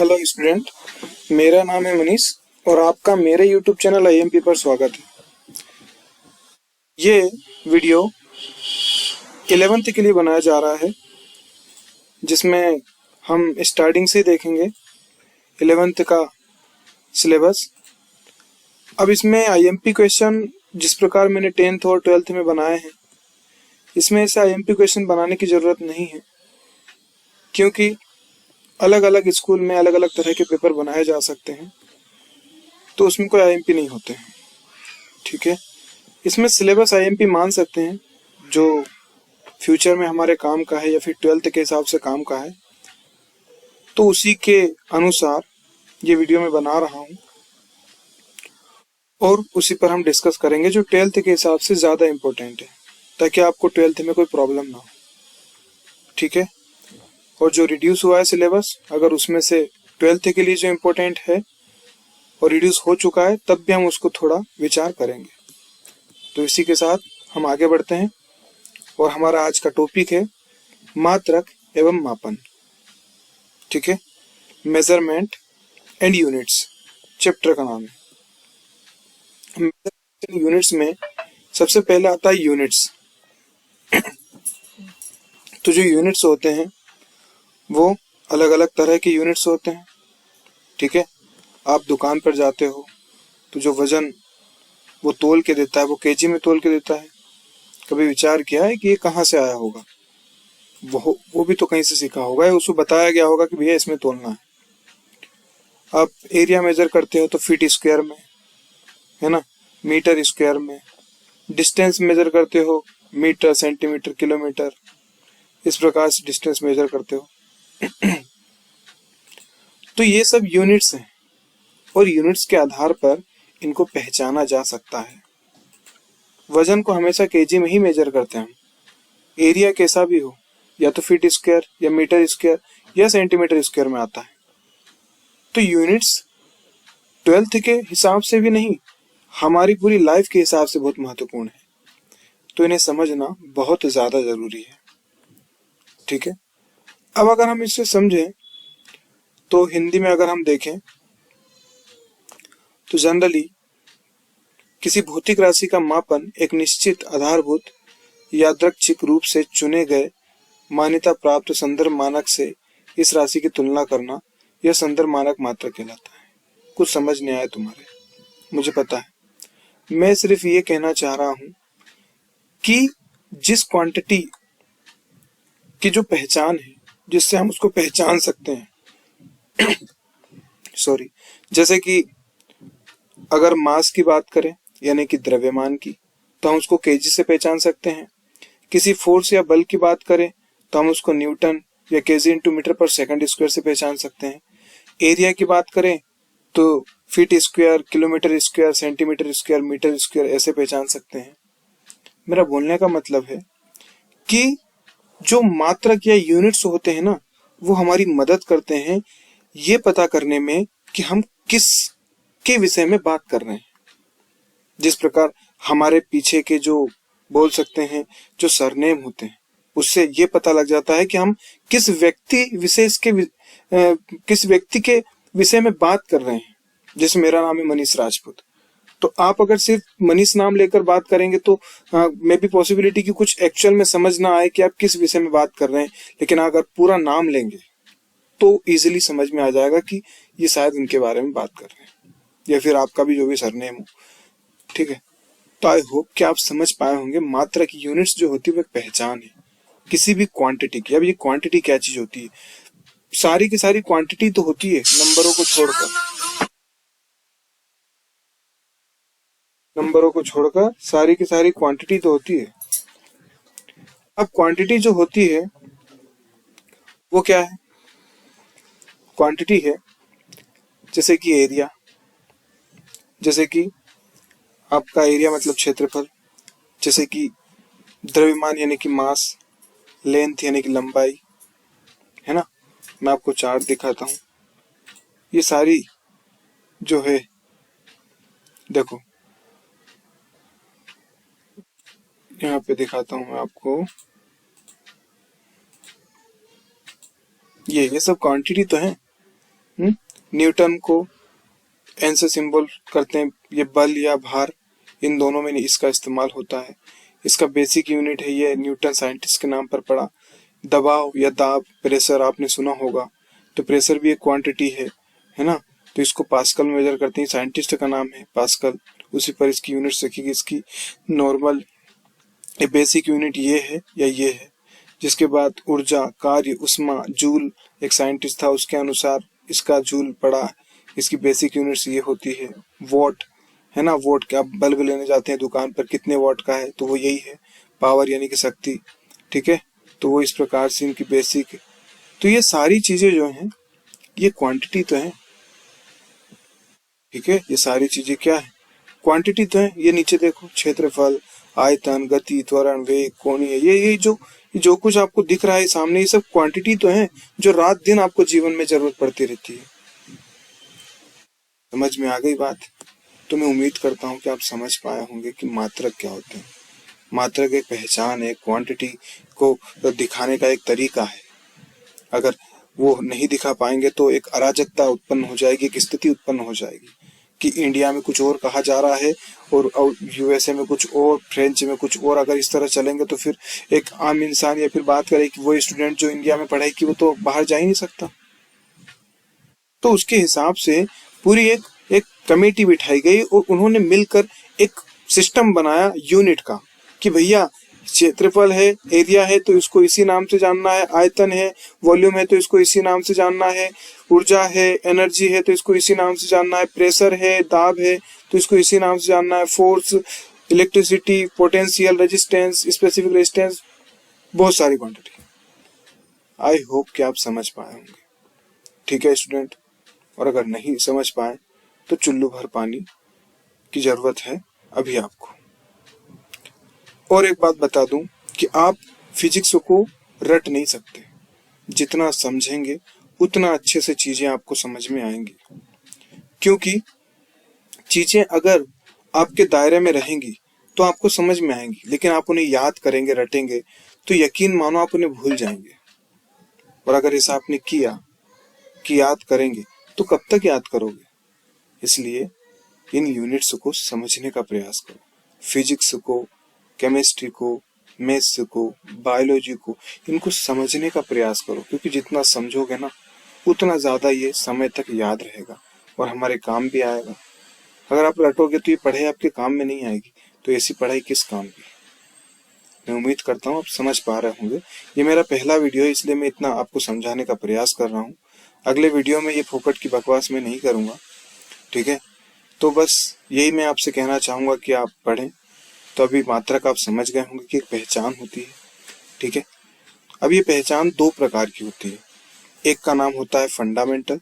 Hello student, मेरा नाम है मनीष और आपका मेरे यूट्यूब चैनल आईएमपी पर स्वागत है। ये वीडियो 11th के लिए बनाया जा रहा है, जिसमें हम स्टार्टिंग से देखेंगे 11th का सिलेबस। अब इसमें आईएमपी क्वेश्चन जिस प्रकार मैंने 10th और 12th में बनाए हैं, इसमें ऐसे आईएमपी क्वेश्चन बनाने की ज़रूरत नहीं है, क्योंकि अलग अलग स्कूल में अलग अलग तरह के पेपर बनाए जा सकते हैं, तो उसमें कोई आईएमपी नहीं होते हैं। ठीक है, इसमें सिलेबस आईएमपी मान सकते हैं जो फ्यूचर में हमारे काम का है या फिर 12th के हिसाब से काम का है, तो उसी के अनुसार ये वीडियो मैं बना रहा हूँ और उसी पर हम डिस्कस करेंगे जो 12th के हिसाब से ज़्यादा इम्पोर्टेंट है, ताकि आपको 12th में कोई प्रॉब्लम ना हो। ठीक है, और जो रिड्यूस हुआ है सिलेबस, अगर उसमें से 12th के लिए जो इम्पोर्टेंट है और रिड्यूस हो चुका है, तब भी हम उसको थोड़ा विचार करेंगे। तो इसी के साथ हम आगे बढ़ते हैं और हमारा आज का टॉपिक है मात्रक एवं मापन। ठीक है, मेजरमेंट एंड यूनिट्स चैप्टर का नाम है। यूनिट्स में सबसे पहले आता है यूनिट्स। तो जो यूनिट्स होते हैं वो अलग अलग तरह के यूनिट्स होते हैं। ठीक है, आप दुकान पर जाते हो तो जो वजन वो तोल के देता है वो केजी में तोल के देता है। कभी विचार किया है कि ये कहाँ से आया होगा? वो भी तो कहीं से सीखा होगा या उसको बताया गया होगा कि भैया इसमें तोलना है। आप एरिया मेजर करते हो तो फीट स्क्वायर में, है ना, मीटर स्क्वायर में। डिस्टेंस मेजर करते हो मीटर, सेंटीमीटर, किलोमीटर, इस प्रकार से डिस्टेंस मेजर करते हो। तो ये सब यूनिट्स हैं और यूनिट्स के आधार पर इनको पहचाना जा सकता है। वजन को हमेशा केजी में ही मेजर करते हैं हम। एरिया कैसा भी हो, या तो फीट स्क्वायर या मीटर स्क्वायर या सेंटीमीटर स्क्वायर में आता है। तो यूनिट्स 12th के हिसाब से भी नहीं, हमारी पूरी लाइफ के हिसाब से बहुत महत्वपूर्ण है, तो इन्हें समझना बहुत ज़्यादा ज़रूरी है। ठीक है, अब अगर हम इसे समझें तो हिंदी में अगर हम देखें तो जनरली किसी भौतिक राशि का मापन एक निश्चित आधारभूत यादृच्छिक रूप से चुने गए मान्यता प्राप्त संदर्भ मानक से इस राशि की तुलना करना, यह संदर्भ मानक मात्रक कहलाता है। कुछ समझ नहीं आया तुम्हारे, मुझे पता है। मैं सिर्फ ये कहना चाह रहा हूं कि जिस क्वांटिटी की जो पहचान है, जिससे हम उसको पहचान सकते हैं सॉरी, जैसे कि अगर मास की बात करें यानी कि द्रव्यमान की, तो हम उसको केजी से पहचान सकते हैं। किसी फोर्स या बल की बात करें तो हम उसको न्यूटन या केजी इंटू मीटर पर सेकंड स्क्वायर से पहचान सकते हैं। एरिया की बात करें तो feet square, kilometre square, centimetre square, metre square ऐसे पहचान सकते हैं। मेरा बोलने का मतलब है कि जो मात्रक या यूनिट्स होते हैं ना, वो हमारी मदद करते हैं ये पता करने में कि हम किस के विषय में बात कर रहे हैं। जिस प्रकार हमारे पीछे के जो बोल सकते हैं जो सरनेम होते हैं, उससे ये पता लग जाता है कि हम किस व्यक्ति के विषय में बात कर रहे हैं। जैसे मेरा नाम है मनीष राजपूत, तो आप अगर सिर्फ मनीष नाम लेकर बात करेंगे तो मे बी पॉसिबिलिटी कि कुछ एक्चुअल में समझ ना आए कि आप किस विषय में बात कर रहे हैं। लेकिन अगर पूरा नाम लेंगे तो इजीली समझ में आ जाएगा कि ये शायद उनके बारे में बात कर रहे हैं, या फिर आपका भी जो भी सरनेम हो। ठीक है, तो आई होप कि आप समझ पाए होंगे मात्रा की यूनिट्स जो होती है वो एक पहचान है किसी भी क्वांटिटी की। अब ये क्वांटिटी क्या चीज होती है? सारी की सारी क्वांटिटी तो होती है नंबरों को छोड़कर सारी की सारी क्वांटिटी तो होती है। अब क्वांटिटी जो होती है वो क्या है? क्वांटिटी है जैसे कि एरिया, जैसे कि आपका एरिया मतलब क्षेत्रफल, जैसे कि द्रव्यमान यानी कि मास, लेंथ यानी कि लंबाई, है ना। मैं आपको चार्ट दिखाता हूँ। ये सारी जो है, देखो यहाँ पे दिखाता हूँ मैं आपको। ये सब क्वांटिटी तो है न्यूटन को एन से सिंबल करते हैं, ये बल या भार, इन दोनों में इसका इस्तेमाल होता है। इसका बेसिक यूनिट है, ये न्यूटन साइंटिस्ट के नाम पर पड़ा। दबाव या दाब, प्रेशर आपने सुना होगा, तो प्रेशर भी एक क्वांटिटी है ना, तो इसको पास्कल में मेजर करते हैं। साइंटिस्ट का नाम है पास्कल, उसी पर इसकी यूनिट रखी। इसकी नॉर्मल बेसिक यूनिट ये है या ये है। जिसके बाद ऊर्जा, कार्य, उष्मा, जूल, एक साइंटिस्ट था उसके अनुसार इसका जूल पड़ा। इसकी बेसिक यूनिट्स ये होती है। वॉट है ना, वॉट के आप बल्ब लेने जाते हैं दुकान पर, कितने वॉट का है, तो वो यही है, पावर यानी कि शक्ति। ठीक है, तो वो इस प्रकार से इनकी बेसिक। तो ये सारी चीजें जो हैं ये क्वांटिटी तो है। ठीक है, ये सारी चीजें क्या है, क्वांटिटी तो है। ये नीचे देखो, क्षेत्रफल, आयतन, गति, त्वरण, वेग, कोणीय, ये जो कुछ आपको दिख रहा है सामने, ये सब क्वांटिटी तो है जो रात दिन आपको जीवन में जरूरत पड़ती रहती है। समझ में आ गई बात? तो मैं उम्मीद करता हूँ कि आप समझ पाए होंगे कि मात्रक क्या होते हैं। मात्रक एक पहचान है, क्वांटिटी को दिखाने का एक तरीका है। अगर वो नहीं दिखा पाएंगे तो एक अराजकता उत्पन्न हो जाएगी, एक स्थिति उत्पन्न हो जाएगी कि इंडिया में कुछ और कहा जा रहा है और यूएसए में कुछ और, फ्रेंच में कुछ और। अगर इस तरह चलेंगे तो फिर एक आम इंसान या फिर बात करे कि वो स्टूडेंट जो इंडिया में पढ़ाई की वो तो बाहर जा ही नहीं सकता। तो उसके हिसाब से पूरी एक कमेटी बिठाई गई और उन्होंने मिलकर एक सिस्टम बनाया यूनिट का कि भैया क्षेत्रफल है, एरिया है तो इसको इसी नाम से जानना है, आयतन है, वॉल्यूम है तो इसको इसी नाम से जानना है, ऊर्जा है, एनर्जी है तो इसको इसी नाम से जानना है, प्रेशर है, दाब है तो इसको इसी नाम से जानना है, force, electricity, potential, resistance, specific resistance, बहुत सारी क्वांटिटी। आई होप कि आप समझ पाए होंगे। ठीक है स्टूडेंट, और अगर नहीं समझ पाए तो चुल्लू भर पानी की जरूरत है अभी आपको। और एक बात बता दूं कि आप फिजिक्स को रट नहीं सकते, जितना समझेंगे उतना अच्छे से चीजें आपको समझ में आएंगी। क्योंकि चीजें अगर आपके दायरे में रहेंगी तो आपको समझ में आएंगी, लेकिन आप उन्हें याद करेंगे, रटेंगे तो यकीन मानो आप उन्हें भूल जाएंगे। और अगर ऐसा आपने किया कि याद करेंगे तो कब तक याद करोगे? इसलिए इन यूनिट्स को समझने का प्रयास करो। फिजिक्स को, केमिस्ट्री को, मैथ्स को, बायोलॉजी को, इनको समझने का प्रयास करो, क्योंकि जितना समझोगे ना उतना ज्यादा ये समय तक याद रहेगा और हमारे काम भी आएगा। अगर आप रटोगे तो ये पढ़ाई आपके काम में नहीं आएगी, तो ऐसी पढ़ाई किस काम की? मैं उम्मीद करता हूँ आप समझ पा रहे होंगे। ये मेरा पहला वीडियो है, इसलिए मैं इतना आपको समझाने का प्रयास कर रहा हूँ। अगले वीडियो में ये फोकट की बकवास मैं नहीं करूंगा। ठीक है, तो बस यही मैं आपसे कहना चाहूंगा कि आप पढ़ें। तो अभी मात्रक आप समझ गए होंगे कि एक पहचान होती है। ठीक है, अब ये पहचान दो प्रकार की होती है। एक का नाम होता है फंडामेंटल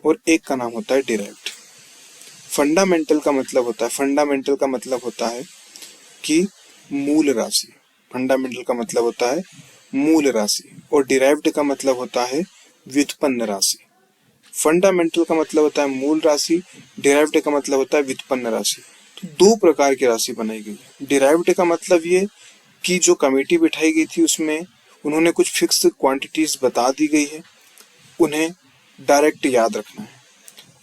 और एक का नाम होता है डिराइव्ड। फंडामेंटल का मतलब होता है कि मूल राशि। फंडामेंटल का मतलब होता है मूल राशि और डिराइव्ड का मतलब होता है व्युत्पन्न राशि। फंडामेंटल का मतलब होता है मूल राशि, डिराइव्ड का मतलब होता है व्युत्पन्न राशि। तो दो प्रकार की राशि बनाई गई है। डिराइव्ड का मतलब ये कि जो कमेटी बिठाई गई थी उसमें उन्होंने कुछ फिक्स क्वांटिटीज बता दी गई है, उन्हें डायरेक्ट याद रखना है।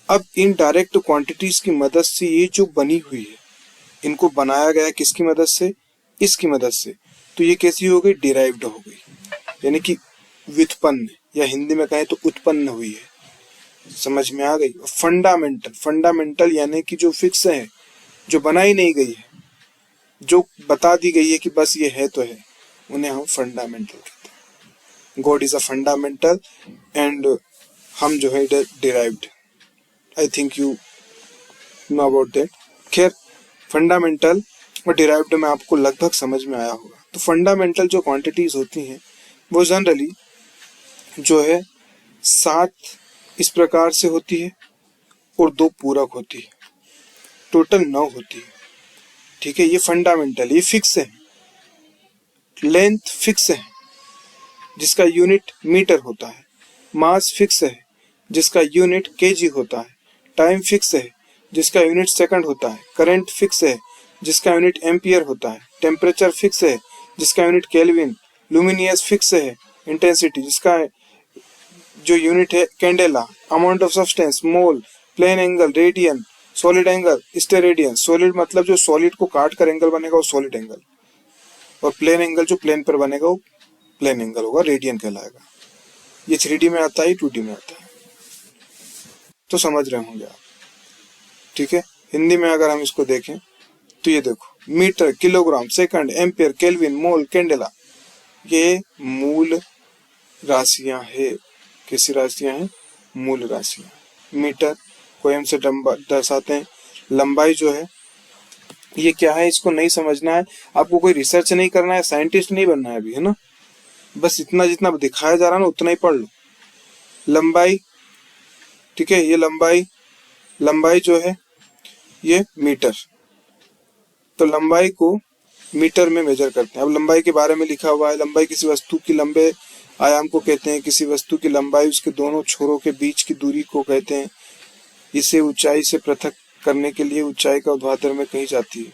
अब इन डायरेक्ट क्वांटिटीज की मदद से ये जो बनी हुई है, इनको बनाया गया किसकी मदद से? इसकी मदद से। तो ये कैसी हो गई? डिराइव्ड हो गई, यानी कि व्युत्पन्न, या हिंदी में कहें तो उत्पन्न हुई है। समझ में आ गई? फंडामेंटल यानी कि जो फिक्स है, जो बनाई नहीं गई है, जो बता दी गई है कि बस ये है तो है, उन्हें हम फंडामेंटल कहते हैं। God is a fundamental and हम जो है derived. I think you know about that. खैर, फंडामेंटल और डिराइव्ड में आपको लगभग समझ में आया होगा। तो फंडामेंटल जो क्वांटिटीज होती हैं वो जनरली जो है 7 इस प्रकार से होती है और 2 पूरक होती है, टोटल 9 होती है। ठीक है, ये फंडामेंटल, ये फिक्स है। लेंथ फिक्स है जिसका यूनिट मीटर होता है। मास फिक्स है जिसका यूनिट केजी होता है। टाइम फिक्स है जिसका यूनिट सेकंड होता है। करंट फिक्स है जिसका यूनिट एम्पियर होता है। टेम्परेचर फिक्स है जिसका यूनिट केल्विन। लुमिनियस फिक्स है। इंटेंसिटी जिसका जो यूनिट है candela, amount of substance mole, plane angle radian, solid angle steradian. Solid मतलब जो सॉलिड को काट कर एंगल बनेगा वो सॉलिड एंगल, और प्लेन एंगल जो प्लेन पर बनेगा वो प्लेन एंगल होगा, रेडियन कहलाएगा। ये 3D में आता है, 2D में आता है, तो समझ रहे होंगे आप। ठीक है, हिंदी में अगर हम इसको देखें तो ये देखो, metre, kilogram, second, ampere, kelvin, mole, candela, ये मूल राशियां है। कैसी राशियां हैं? मूल राशियां। मीटर को एम से दर्शाते हैं। लंबाई जो है ये क्या है, इसको नहीं समझना है आपको, कोई रिसर्च नहीं करना है, साइंटिस्ट नहीं बनना है अभी, है ना। बस इतना जितना दिखाया जा रहा है ना उतना ही पढ़ लो। लंबाई, ठीक है, ये लंबाई जो है ये मीटर, तो लंबाई को मीटर में मेजर करते हैं। अब लंबाई के बारे में लिखा हुआ है, लंबाई किसी वस्तु की लंबे आयाम को कहते हैं। किसी वस्तु की लंबाई उसके दोनों छोरों के बीच की दूरी को कहते हैं। इसे ऊंचाई से पृथक करने के लिए ऊंचाई का ऊर्ध्वाधर में कही जाती है।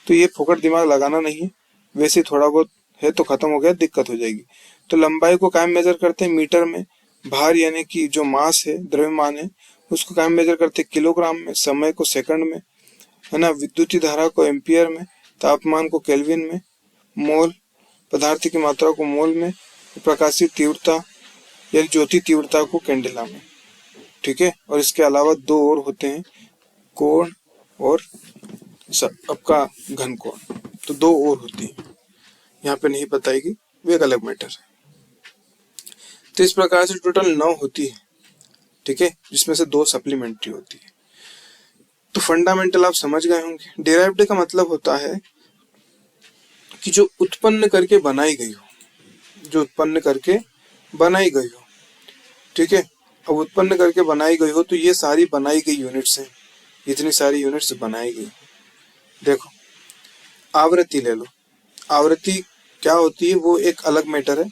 तो ये फोकट दिमाग लगाना नहीं है, वैसे थोड़ा बहुत है तो खत्म हो गया, दिक्कत हो जाएगी। तो लंबाई को कायम मेजर करते हैं मीटर में। भार यानी कि जो मास है, द्रव्यमान है, उसको कायम मेजर करते हैं किलोग्राम में। समय को सेकंड में, है ना। विद्युतीय धारा को एम्पियर में। तापमान को केल्विन में। मोल, पदार्थ की मात्रा को मोल में। प्रकाशीय तीव्रता यानी ज्योति तीव्रता को कैंडेला में। ठीक है, और इसके अलावा दो और होते हैं, कोण और आपका घन कोण, तो दो और होती है, यहाँ पे नहीं बताएगी, वो एक अलग मैटर है। तो इस प्रकार से टोटल 9 होती है, ठीक है, जिसमें से 2 सप्लीमेंट्री होती है। तो फंडामेंटल आप समझ गए होंगे। डिराइव्ड का मतलब होता है कि जो उत्पन्न करके बनाई गई हो, जो उत्पन्न करके बनाई गई हो। ठीक है, अब उत्पन्न करके बनाई गई हो तो ये सारी बनाई गई यूनिट्स हैं, इतनी सारी यूनिट्स बनाई गई। देखो आवृत्ति ले लो, आवृत्ति क्या होती है वो एक अलग मैटर है,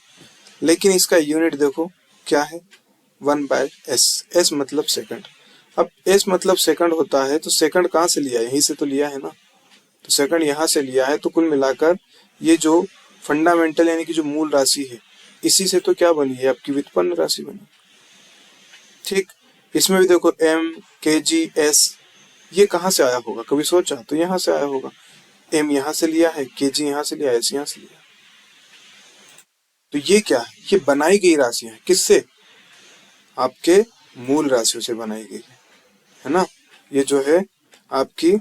लेकिन इसका यूनिट देखो क्या है, 1/s। s मतलब सेकंड। अब s मतलब सेकंड होता है, तो सेकंड कहाँ से लिया है, यहीं से तो लिया है ना, तो सेकंड यहाँ से लिया है। तो कुल मिलाकर ये जो फंडामेंटल यानी कि जो मूल राशि है, इसी से तो क्या बनी है, आपकी व्युत्पन्न राशि बनी। ठीक, इसमें भी देखो m, kg, s, ये कहाँ से आया होगा, कभी सोचा? तो यहाँ से आया होगा। m यहाँ से लिया है, kg यहाँ से लिया है, s यहाँ से लिया। तो ये क्या है, ये बनाई गई राशि है, किससे? आपके मूल राशियों से बनाई गई है ना। ये जो है आपकी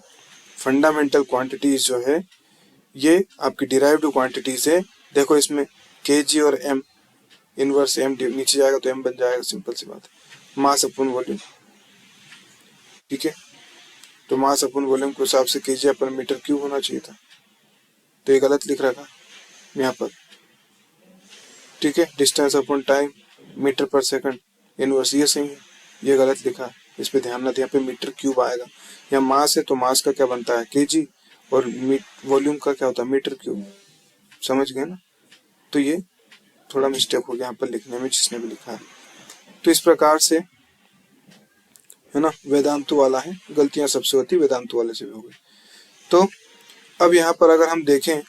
फंडामेंटल क्वांटिटीज जो है, ये आपकी डिराइव्ड क्वांटिटीज है। देखो इसमें kg और m, इनवर्स m नीचे जाएगा तो m बन जाएगा, सिंपल सी बात है। मास अपन वॉल्यूम, ठीक है, तो मास अपन वॉल्यूम के हिसाब से kg अपन मीटर क्यूब होना चाहिए था, तो ये गलत लिख रखा यहाँ पर। ठीक है, डिस्टेंस अपन टाइम मीटर पर सेकंड, इनवर्स ये सही है, ये गलत लिखा है, इस पे ध्यान न दें, यहाँ पे मीटर क्यूब आएगा। यहाँ मास है तो मास का क्या बनता है, kg, और वॉल्यूम का क्या होता है, मीटर क्यूब। समझ गए ना। तो ये थोड़ा मिस्टेक हो गया यहाँ पर लिखने में, जिसने भी लिखा है। तो इस प्रकार से है ना, वेदांतु वाला है, गलतियां सबसे होती, वेदांतु वाले से भी हो गई। तो अब यहाँ पर अगर हम देखें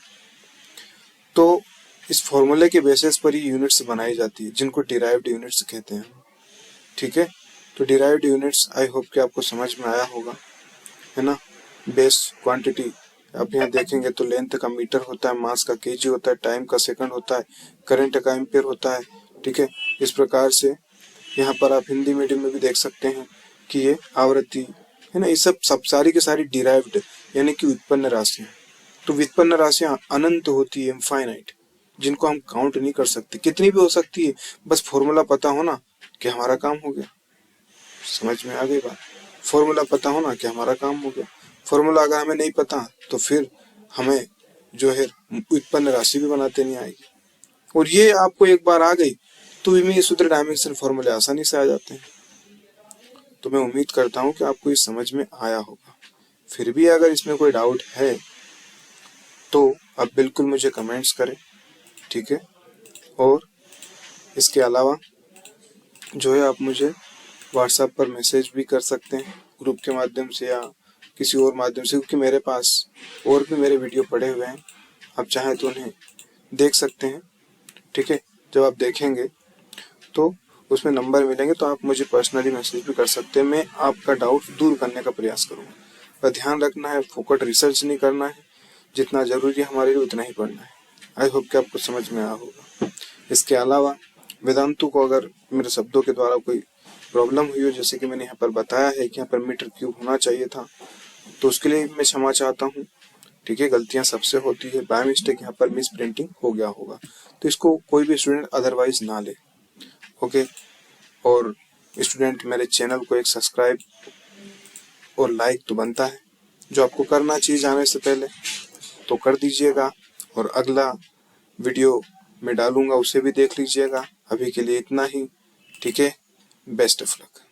तो इस फॉर्मूले के बेसिस पर ही यूनिट्स बनाई जाती है, जिनको डिराइव्ड यूनिट्स कहते हैं। ठीक है, तो डिराइव्ड यूनिट्स आई होप कि आपको समझ में आया होगा, है ना। बेस क्वांटिटी आप यहाँ देखेंगे तो लेंथ का मीटर होता है, मास का kg होता है, टाइम का सेकंड होता है, करंट का एम्पियर होता है। ठीक है, इस प्रकार से यहाँ पर आप हिंदी मीडियम में भी देख सकते हैं कि ये आवृत्ति है ना, ये सब सारी की सारी डिराइव्ड यानी कि उत्पन्न राशियां। तो व्युत्पन्न राशियां अनंत होती है, इनफाइनाइट, जिनको हम काउंट नहीं कर सकते, कितनी भी हो सकती है, बस फॉर्मूला पता होना कि हमारा काम हो गया। समझ में आ गई बात? फॉर्मूला पता होना कि हमारा काम हो गया। फॉर्मूला अगर हमें नहीं पता तो फिर हमें जो है उत्पन्न राशि भी बनाते नहीं आएगी। और ये आपको एक बार आ गई तो इनमें सूत्र डायमेंशन फॉर्मूले आसानी से आ जाते हैं। तो मैं उम्मीद करता हूँ कि आपको ये समझ में आया होगा। फिर भी अगर इसमें कोई डाउट है तो आप बिल्कुल मुझे कमेंट्स करें, ठीक है। और इसके अलावा जो है आप मुझे व्हाट्सएप पर मैसेज भी कर सकते हैं, ग्रुप के माध्यम से या किसी और माध्यम से, क्योंकि मेरे पास और भी मेरे वीडियो पड़े हुए हैं, आप चाहें तो उन्हें देख सकते हैं। ठीक है, जब आप देखेंगे तो उसमें नंबर मिलेंगे, तो आप मुझे पर्सनली मैसेज भी कर सकते हैं। मैं आपका डाउट दूर करने का प्रयास करूँगा। पर ध्यान रखना है, फोकट रिसर्च नहीं करना है, जितना ज़रूरी है हमारे लिए उतना ही पढ़ना है। आई होप कि आपको समझ में आया होगा। इसके अलावा वेदांतु को अगर मेरे शब्दों के द्वारा कोई प्रॉब्लम हुई हो, जैसे कि मैंने यहाँ पर बताया है कि यहाँ पर मीटर क्यूब होना चाहिए था, तो उसके लिए मैं क्षमा चाहता हूँ। ठीक है, गलतियाँ सबसे होती है, बाय मिस्टेक यहाँ पर मिस प्रिंटिंग हो गया होगा, तो इसको कोई भी स्टूडेंट अदरवाइज ना ले। ओके, और स्टूडेंट मेरे चैनल को एक सब्सक्राइब और लाइक तो बनता है, जो आपको करना चाहिए जाने से पहले, तो कर दीजिएगा। और अगला वीडियो मैं डालूंगा, उसे भी देख लीजिएगा। अभी के लिए इतना ही। ठीक है, बेस्ट ऑफ लक।